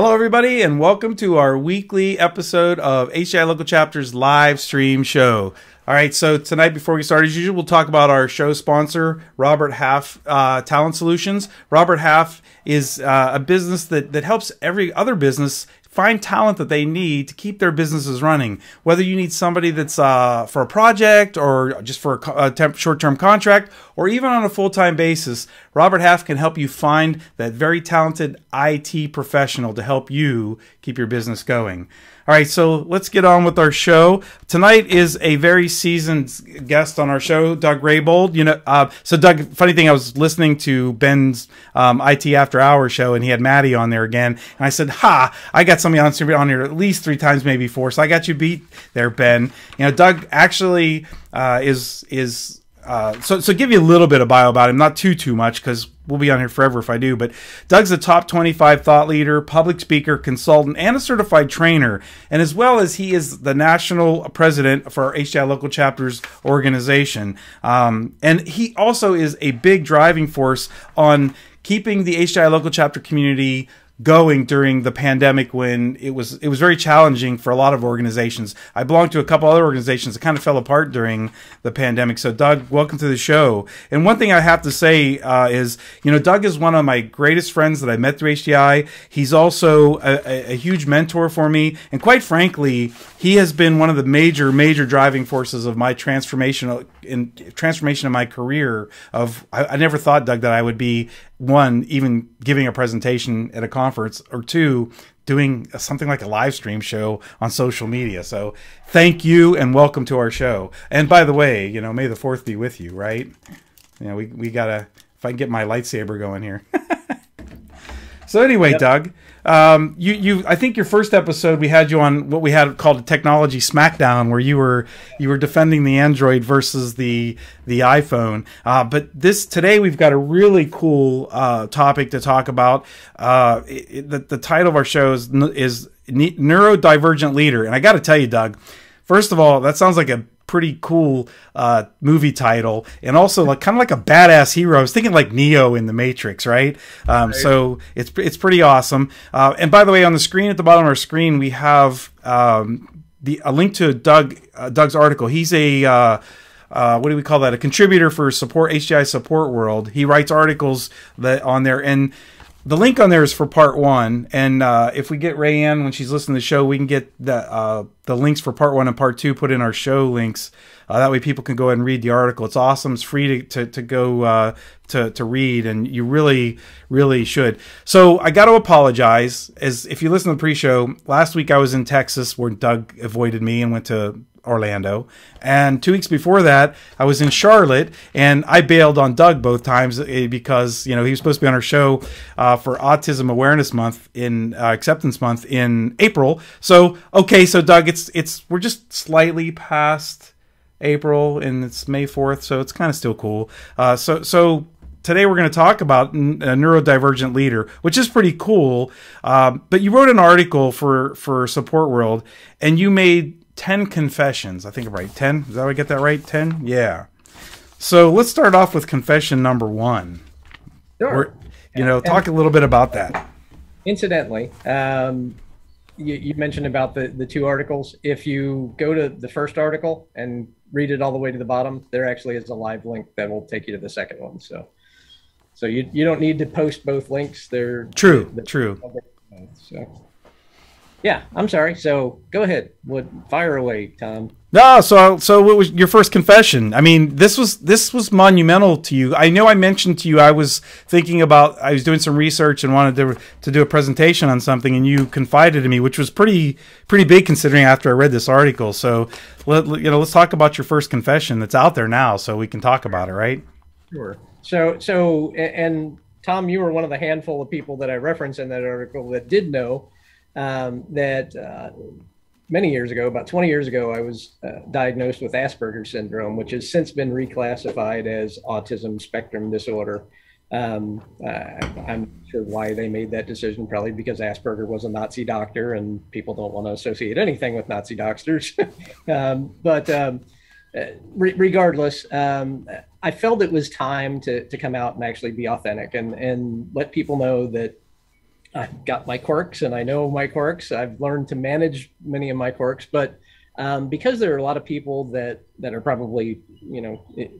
Hello, everybody, and welcome to our weekly episode of HDI Local Chapter's live stream show. All right, so tonight, before we start, as usual, we'll talk about our show sponsor, Robert Half Talent Solutions. Robert Half is a business that helps every other business find talent that they need to keep their businesses running. Whether you need somebody that's for a project or just for a short-term contract or even on a full-time basis, Robert Half can help you find that very talented IT professional to help you keep your business going. All right, so let's get on with our show. Tonight is a very seasoned guest on our show, Doug Rabold. So Doug, funny thing, I was listening to Ben's IT After Hours show, and he had Maddie on there again. And I said, I got somebody on here at least 3 times, maybe 4. So I got you beat there, Ben. Doug actually so give you a little bit of bio about him, not too much, because we'll be on here forever if I do, but Doug's a top 25 thought leader, public speaker, consultant, and a certified trainer, and as well as he is the national president for our HDI Local Chapter's organization. And he also is a big driving force on keeping the HDI Local Chapter community going during the pandemic, when it was very challenging for a lot of organizations. I belong to a couple other organizations that kind of fell apart during the pandemic. So Doug, welcome to the show. And one thing I have to say is, Doug is one of my greatest friends that I met through HDI. He's also a huge mentor for me. And quite frankly, he has been one of the major driving forces of my transformation of my career. I never thought, Doug, that I would be, one, even giving a presentation at a conference, or 2, doing something like a live stream show on social media. So thank you and welcome to our show. And by the way, may the 4th be with you, right? We gotta, if I can get my lightsaber going here. So anyway, yep. Doug, I think your first episode, we had you on what we had called a technology smackdown, where you were defending the Android versus the iPhone. But today we've got a really cool topic to talk about. The title of our show is Neurodivergent Leader, and I got to tell you, Doug, first of all, that sounds like a pretty cool movie title, and also kind of like a badass hero. I was thinking like Neo in the Matrix, right? So it's pretty awesome. And by the way, on the screen, at the bottom of our screen, we have a link to Doug's article. He's a what do we call that? A contributor for HDI Support World. He writes articles on there, and the link on there is for part 1, and if we get Rae-Ann, when she's listening to the show, we can get the links for part 1 and part 2 put in our show links. That way people can go ahead and read the article. It's awesome. It's free to go to read, and you really should. So I got to apologize. As if you listen to the pre-show, last week I was in Texas, where Doug avoided me and went to Orlando, and 2 weeks before that I was in Charlotte, and I bailed on Doug both times because he was supposed to be on our show for Autism Awareness Month in Acceptance Month in April. So Doug, we're just slightly past April, and it's May 4th, so it's kind of still cool. So today we're going to talk about a neurodivergent leader, which is pretty cool. But you wrote an article for Support World, and you made 10 confessions. I think I'm right. 10? Is that how I get that right? 10? Yeah. So let's start off with confession number 1. Sure. Talk a little bit about that. Incidentally, you mentioned about the 2 articles. If you go to the first article and read it all the way to the bottom, there actually is a live link that will take you to the second one. So you don't need to post both links. They're true. So. Yeah, I'm sorry. So go ahead. Fire away, Tom. No, so what was your first confession? I mean, this was monumental to you. I know I mentioned to you I was thinking about, I was doing some research and wanted to do a presentation on something, and you confided in me, which was pretty big considering after I read this article. So let's talk about your first confession that's out there now, so we can talk about it, right? Sure. So and Tom, you were one of the handful of people that I referenced in that article that did know that many years ago, about 20 years ago, I was diagnosed with Asperger syndrome, which has since been reclassified as autism spectrum disorder. I'm sure why they made that decision, probably because Asperger was a Nazi doctor and people don't want to associate anything with Nazi doctors. Regardless, I felt it was time to come out and actually be authentic and let people know that I've got my quirks and I know my quirks. I've learned to manage many of my quirks, but because there are a lot of people that are probably,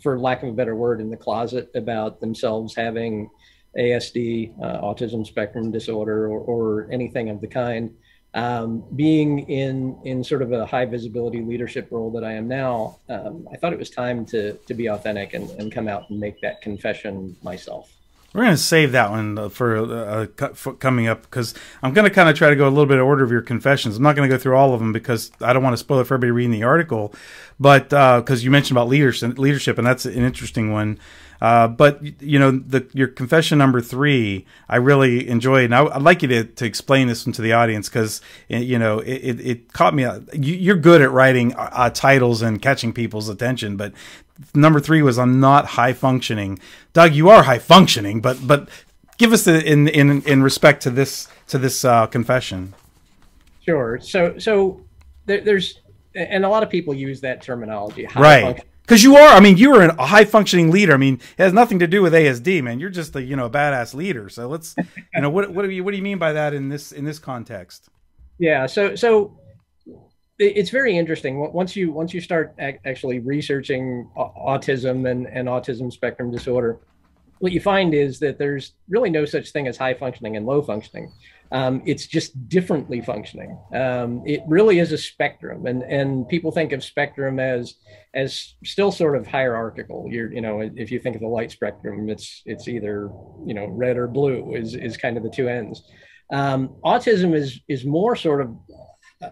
for lack of a better word, in the closet about themselves having ASD, autism spectrum disorder, or anything of the kind. Being in sort of a high visibility leadership role that I am now, I thought it was time to be authentic and come out and make that confession myself. We're going to save that one for coming up, because I'm going to kind of try to go a little bit of order of your confessions. I'm not going to go through all of them because I don't want to spoil it for everybody reading the article. But because you mentioned about leadership, and that's an interesting one. But your confession number 3, I really enjoyed, and I'd like you to explain this one to the audience, because it caught me. You're good at writing titles and catching people's attention, but number 3 was I'm not high functioning. Doug, you are high functioning, but give us in respect to this confession. Sure. So there's, and a lot of people use that terminology, high right? Because you are, I mean, you are a high functioning leader. I mean, it has nothing to do with ASD, man. You're just a badass leader. So let's, what do you mean by that in this context? Yeah. So it's very interesting. Once you start actually researching autism and autism spectrum disorder, what you find is that there's really no such thing as high functioning and low functioning. It's just differently functioning. It really is a spectrum, and people think of spectrum as still sort of hierarchical. If you think of the light spectrum, it's either red or blue is kind of the two ends. Autism is more sort of,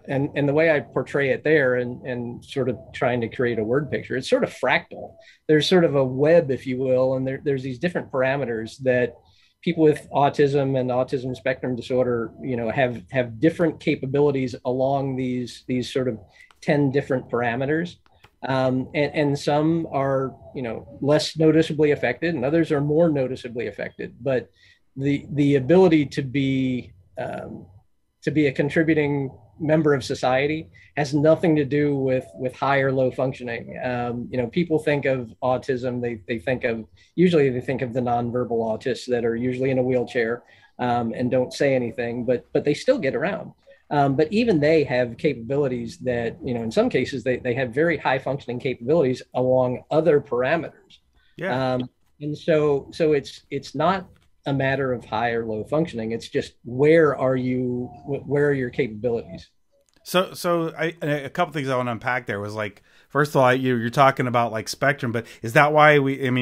and the way I portray it there, and sort of trying to create a word picture, it's sort of fractal. There's sort of a web, if you will, and there's these different parameters that people with autism and autism spectrum disorder, have different capabilities along these sort of 10 different parameters. And some are, less noticeably affected, and others are more noticeably affected. But the ability to be a contributing member of society has nothing to do with high or low functioning. People think of autism, usually they think of the nonverbal autists that are usually in a wheelchair and don't say anything, but they still get around. But even they have capabilities that, in some cases they have very high functioning capabilities along other parameters. Yeah. And so it's not a matter of high or low functioning. It's just where are your capabilities? So a couple things I want to unpack there was, like, first of all, you're talking about like spectrum, but is that why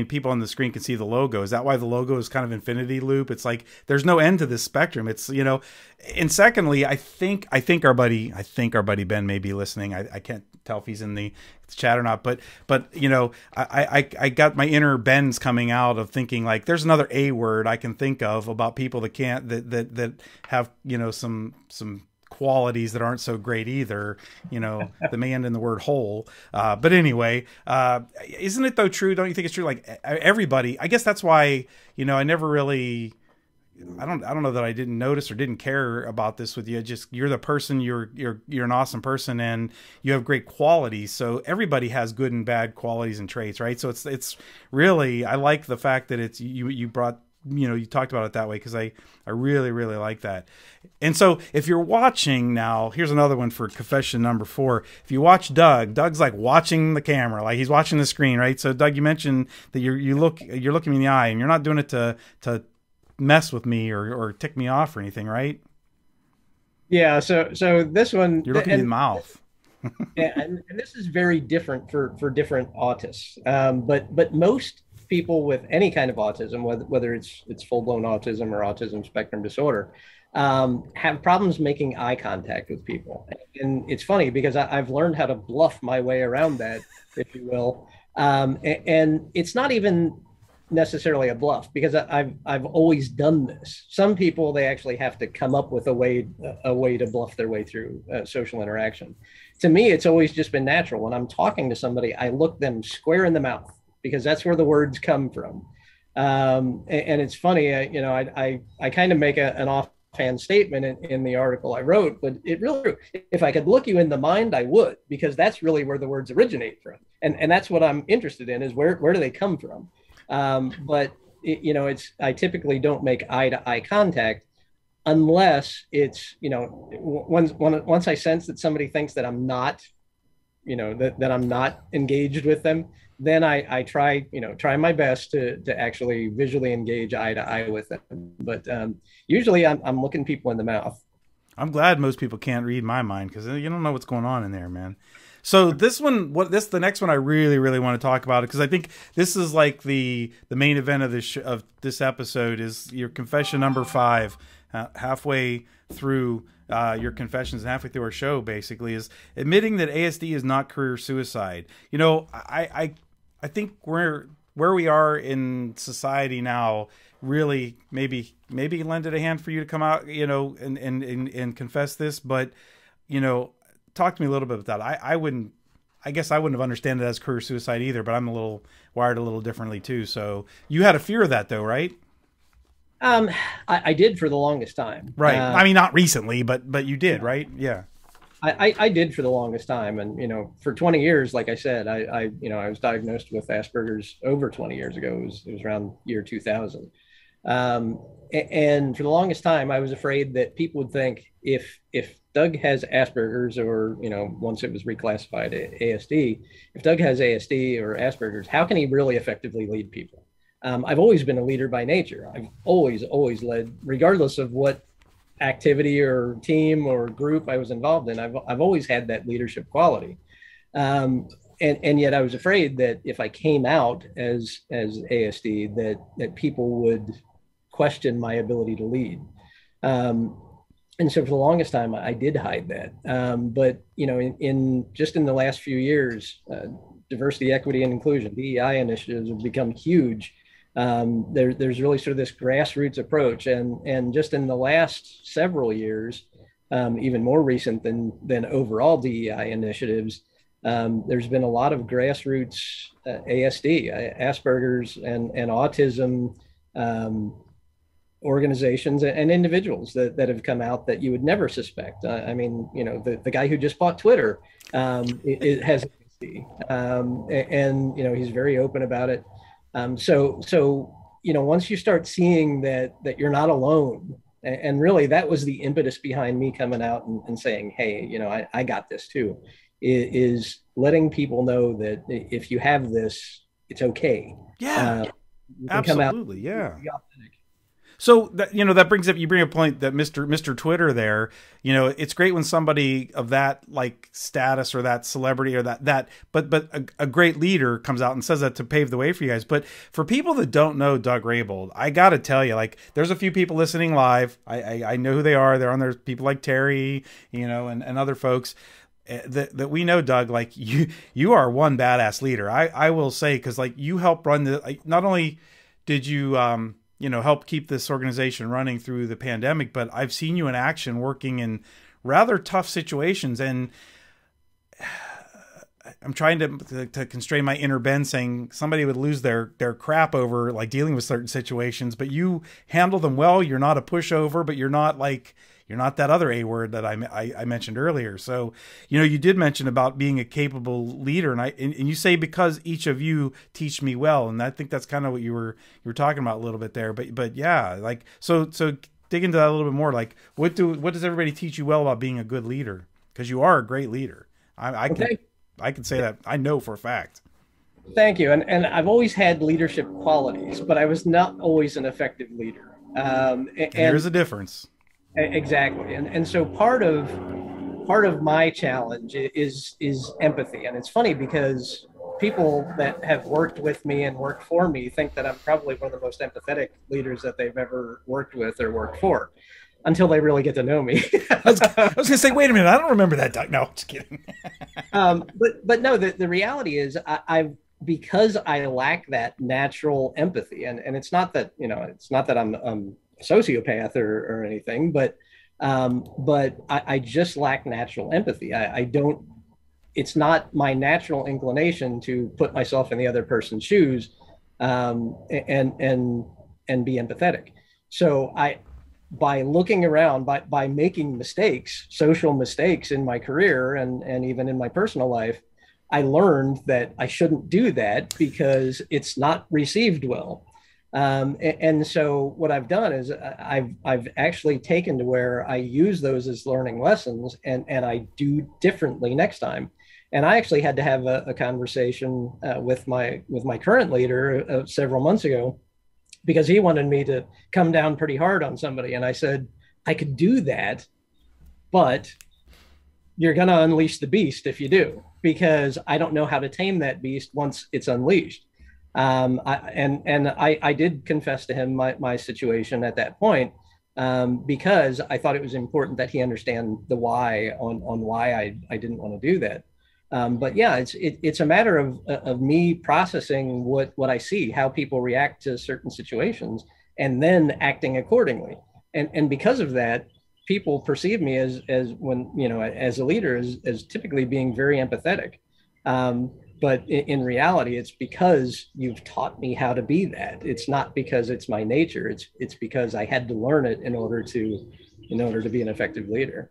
people on the screen can see the logo? Is that why the logo is kind of infinity loop? It's like there's no end to this spectrum. It's and secondly, I think our buddy Ben may be listening. I can't tell if he's in the chat or not, but I got my inner Ben's coming out of thinking, like, there's another A word I can think of about people that can't that have some qualities that aren't so great either, that may end in the word whole. But anyway, isn't it though true? Don't you think it's true? Like, everybody, I guess that's why, I never really, I don't know that I didn't notice or didn't care about this with you. Just, you're the person, you're an awesome person, and you have great qualities. So everybody has good and bad qualities and traits, right? So it's really, I like the fact that it's, you brought, you talked about it that way, because I really, really like that. And so if you're watching now, here's another one for confession number 4. If you watch Doug's like watching the camera, like he's watching the screen, right? So Doug, you mentioned that you're looking me in the eye, and you're not doing it to mess with me or tick me off or anything, right? Yeah. So this one, you're looking in the mouth. Yeah, and this is very different for different autists. But most people with any kind of autism, whether it's full-blown autism or autism spectrum disorder, have problems making eye contact with people. And it's funny because I've learned how to bluff my way around that, if you will. And it's not even necessarily a bluff, because I've always done this. Some people, they actually have to come up with a way to bluff their way through social interaction. To me, it's always just been natural. When I'm talking to somebody, I look them square in the mouth, because that's where the words come from. And it's funny, I kind of make an offhand statement in the article I wrote, but it really, if I could look you in the mind, I would, because that's really where the words originate from. And that's what I'm interested in, is where do they come from? But I typically don't make eye to eye contact unless it's, once I sense that somebody thinks that I'm not, that I'm not engaged with them, then I try, try my best to actually visually engage eye to eye with them. But usually I'm looking people in the mouth. I'm glad most people can't read my mind, because you don't know what's going on in there, man. So this one, the next one I really, really want to talk about, because I think this is like the main event of this episode is your confession number 5, halfway through your confessions and halfway through our show, basically, is admitting that ASD is not career suicide. I think where we are in society now really maybe lended a hand for you to come out, and confess this, but talk to me a little bit about that. I guess I wouldn't have understood it as career suicide either, but I'm wired a little differently too. So you had a fear of that though, right? I did for the longest time. Right. I mean, not recently, but you did, right? Yeah. I did for the longest time. And, for 20 years, like I said, I was diagnosed with Asperger's over 20 years ago. It was around year 2000. And for the longest time, I was afraid that people would think if Doug has Asperger's, or, once it was reclassified ASD, if Doug has ASD or Asperger's, how can he really effectively lead people? I've always been a leader by nature. I've always led, regardless of what activity or team or group I was involved in. I've always had that leadership quality. And yet I was afraid that if I came out as ASD, that people would question my ability to lead. And so for the longest time, I did hide that. But, in the last few years, diversity, equity, and inclusion, DEI initiatives have become huge. There's really sort of this grassroots approach. And just in the last several years, even more recent than overall DEI initiatives, there's been a lot of grassroots ASD, Asperger's, and autism organizations and individuals that have come out that you would never suspect. I mean, the guy who just bought Twitter it has ASD, and he's very open about it. So once you start seeing that you're not alone, and really that was the impetus behind me coming out and saying, hey, I got this too, is letting people know that if you have this, it's okay. Yeah, absolutely. Yeah. So that, that brings up, you bring a point that Mr. Twitter there, it's great when somebody of that like status or that celebrity or but a great leader comes out and says that to pave the way for you guys. But for people that don't know Doug Rabold, I got to tell you, like, there's a few people listening live. I know who they are. They're on there. People like Terri, and other folks that we know. Doug, like you are one badass leader. I will say, because like you helped run not only did you, help keep this organization running through the pandemic, but I've seen you in action working in rather tough situations. And I'm trying to constrain my inner Ben, saying somebody would lose their crap over like dealing with certain situations, but you handle them well. You're not a pushover, but you're not that other A word that I mentioned earlier. So, you did mention about being a capable leader, and you say, because each of you teach me well. And I think that's kind of what you were talking about a little bit there, but yeah, like, so dig into that a little bit more. Like, what does everybody teach you well about being a good leader? Because you are a great leader. I can say that I know for a fact. Thank you. And I've always had leadership qualities, but I was not always an effective leader. And there's a difference. Exactly. And so part of my challenge is empathy. And it's funny because people that have worked with me and worked for me think that I'm probably one of the most empathetic leaders that they've ever worked with or worked for, until they really get to know me. I was going to say, wait a minute, I don't remember that, Doug. No, just kidding. But no, the reality is because I lack that natural empathy, and it's not that, it's not that I'm a sociopath or anything, but I just lack natural empathy. I don't, it's not my natural inclination to put myself in the other person's shoes, and be empathetic. So by looking around, by making mistakes, social mistakes in my career and even in my personal life, I learned that I shouldn't do that because it's not received well. And so what I've done is I've actually taken to where I use those as learning lessons, and I do differently next time. And I actually had to have a conversation with my current leader several months ago, because he wanted me to come down pretty hard on somebody. And I said, I could do that, but you're going to unleash the beast if you do, because I don't know how to tame that beast once it's unleashed. I did confess to him my situation at that point, because I thought it was important that he understand the why on why I didn't want to do that. But yeah, it's a matter of me processing what I see, how people react to certain situations, and then acting accordingly. And because of that, people perceive me as when, you know, as a leader, as typically being very empathetic. But in reality, it's because you've taught me how to be that. It's not because it's my nature. It's because I had to learn it in order to be an effective leader.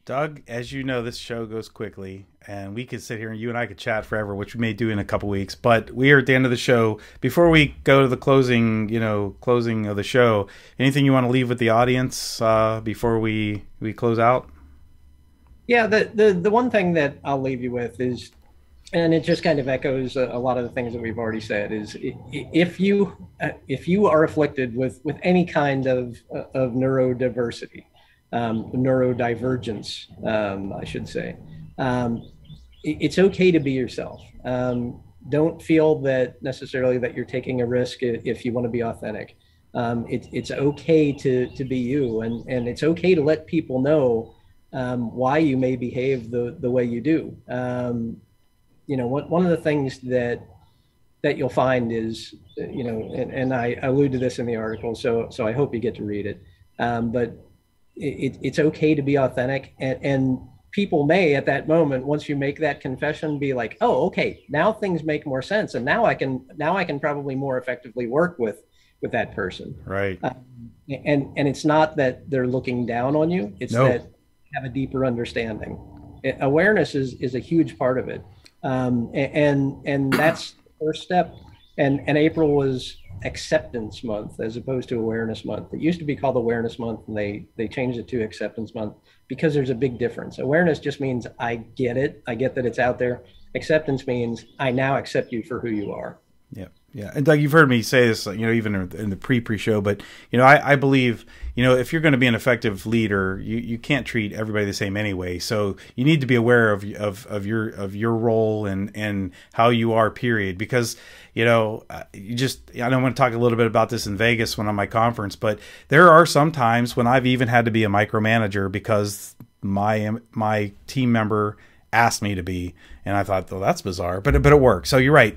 Doug, as you know, this show goes quickly, and we could sit here and you and I could chat forever, which we may do in a couple weeks. But we are at the end of the show. Before we go to the closing of the show, anything you want to leave with the audience before we close out? Yeah, the one thing that I'll leave you with is, and it just kind of echoes a lot of the things that we've already said, is if you are afflicted with any kind of neurodiversity, neurodivergence, I should say, it's okay to be yourself. Don't feel that necessarily that you're taking a risk if you want to be authentic. It's okay to be you, and it's okay to let people know why you may behave the way you do. You know, one of the things that you'll find is, you know, and I allude to this in the article, so I hope you get to read it. But it's okay to be authentic, and people may at that moment, once you make that confession, be like, oh, okay, now things make more sense, and now I can probably more effectively work with that person. Right. And it's not that they're looking down on you; it's that you have a deeper understanding. Awareness is a huge part of it. And that's the first step. And April was Acceptance Month as opposed to Awareness Month. It used to be called Awareness Month, and they changed it to Acceptance Month because there's a big difference. Awareness just means I get it. I get that it's out there. Acceptance means I now accept you for who you are. Yeah. Yeah. And Doug, you've heard me say this, you know, even in the pre-show, but, you know, I believe, you know, if you're going to be an effective leader, you can't treat everybody the same anyway. So you need to be aware of your role and how you are, period. Because, you know, I don't want to talk a little bit about this in Vegas when on my conference, but there are some times when I've even had to be a micromanager because my team member asked me to be, and I thought, well, that's bizarre, but it works. So you're right.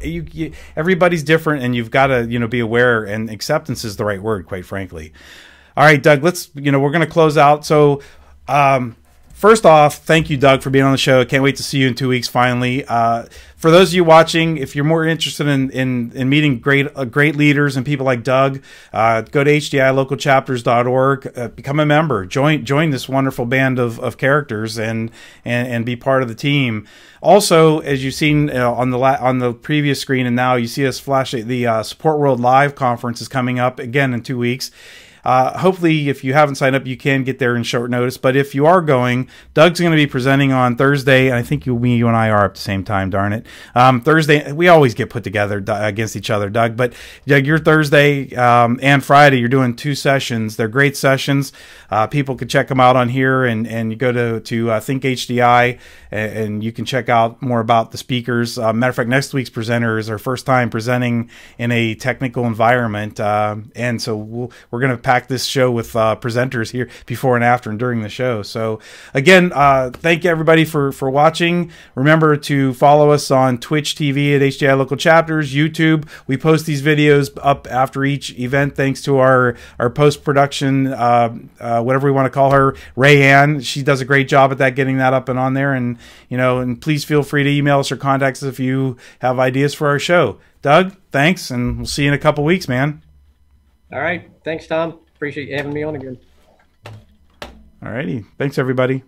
Everybody's different, and you've got to, you know, be aware, and acceptance is the right word, quite frankly. All right, Doug, we're going to close out. So, first off, thank you, Doug, for being on the show. I can't wait to see you in 2 weeks, finally. For those of you watching, if you're more interested in meeting great leaders and people like Doug, go to HDILocalChapters.org, become a member, join this wonderful band of characters, and be part of the team. Also, as you've seen on the previous screen, and now you see us flash the Support World Live conference is coming up again in 2 weeks. Hopefully, if you haven't signed up, you can get there in short notice. But if you are going, Doug's going to be presenting on Thursday, and I think you and I are at the same time, darn it. Thursday, we always get put together against each other, Doug. But Doug, your Thursday and Friday, you're doing 2 sessions. They're great sessions. People can check them out on here, and you go to Think HDI, and you can check out more about the speakers. Matter of fact, next week's presenter is our first time presenting in a technical environment, and so we're going to pack this show with presenters here before and after and during the show. So again, thank you everybody for watching. Remember to follow us on Twitch TV at HDI Local Chapters, YouTube. We post these videos up after each event thanks to our post-production, whatever we want to call her, Rae-Ann. She does a great job at that, getting that up and on there. And, you know, and please feel free to email us or contact us if you have ideas for our show. Doug, thanks, and we'll see you in a couple weeks, man. All right. Thanks, Tom. Appreciate you having me on again. All righty. Thanks, everybody.